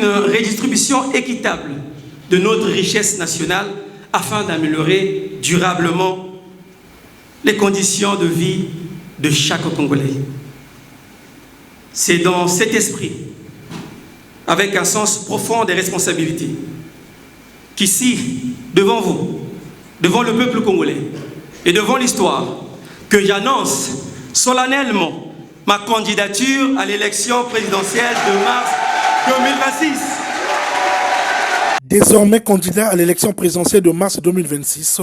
redistribution équitable de notre richesse nationale afin d'améliorer durablement les conditions de vie de chaque Congolais. C'est dans cet esprit, avec un sens profond des responsabilités, qu'ici, devant vous, devant le peuple congolais et devant l'histoire, que j'annonce solennellement ma candidature à l'élection présidentielle de mars 2026. Désormais candidat à l'élection présidentielle de mars 2026,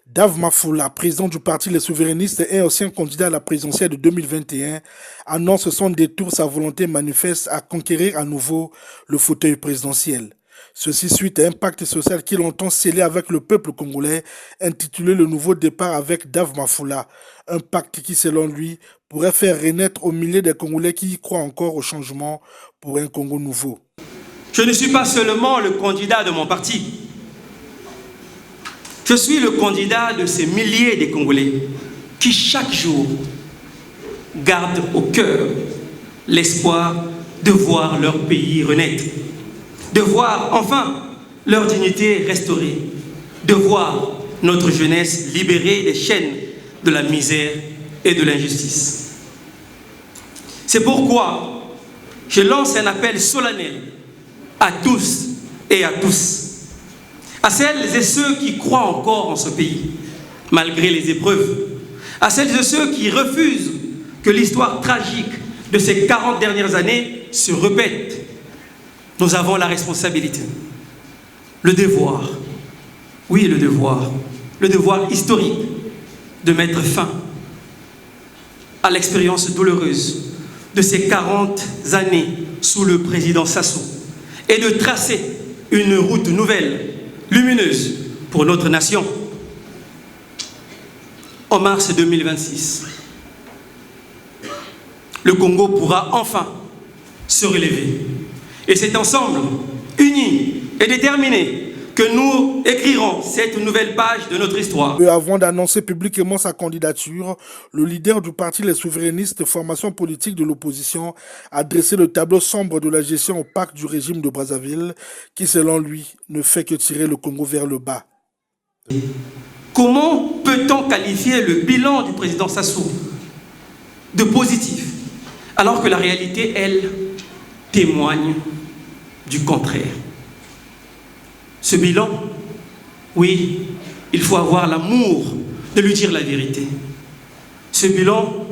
Dave Mafoula, président du parti Les Souverainistes et ancien candidat à la présidentielle de 2021, annonce son détour sa volonté manifeste à conquérir à nouveau le fauteuil présidentiel. Ceci suite à un pacte social qu'il entend sceller avec le peuple congolais, intitulé Le Nouveau Départ avec Dave Mafoula. Un pacte qui, selon lui, pourrait faire renaître aux milliers de Congolais qui y croient encore au changement pour un Congo nouveau. Je ne suis pas seulement le candidat de mon parti. Je suis le candidat de ces milliers de Congolais qui, chaque jour, gardent au cœur l'espoir de voir leur pays renaître, de voir enfin leur dignité restaurée, de voir notre jeunesse libérée des chaînes de la misère et de l'injustice. C'est pourquoi je lance un appel solennel à tous et à tous, à celles et ceux qui croient encore en ce pays, malgré les épreuves, à celles et ceux qui refusent que l'histoire tragique de ces 40 dernières années se répète. Nous avons la responsabilité, le devoir, oui le devoir historique de mettre fin à l'expérience douloureuse de ces 40 années sous le président Sassou et de tracer une route nouvelle, lumineuse pour notre nation. En mars 2026, le Congo pourra enfin se relever. Et c'est ensemble, unis et déterminés, que nous écrirons cette nouvelle page de notre histoire. Peu avant d'annoncer publiquement sa candidature, le leader du parti Les Souverainistes, formation politique de l'opposition, a dressé le tableau sombre de la gestion opaque du régime de Brazzaville, qui selon lui ne fait que tirer le Congo vers le bas. Comment peut-on qualifier le bilan du président Sassou de positif, alors que la réalité, elle, témoigne du contraire? Ce bilan, oui, il faut avoir l'amour de lui dire la vérité. Ce bilan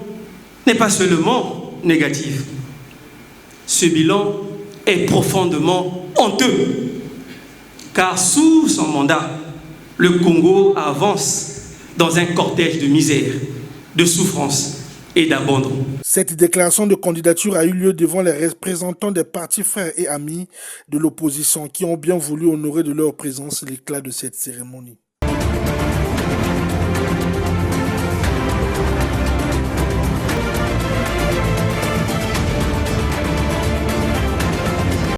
n'est pas seulement négatif. Ce bilan est profondément honteux. Car sous son mandat, le Congo avance dans un cortège de misère, de souffrance et d'abandon. Cette déclaration de candidature a eu lieu devant les représentants des partis frères et amis de l'opposition qui ont bien voulu honorer de leur présence l'éclat de cette cérémonie.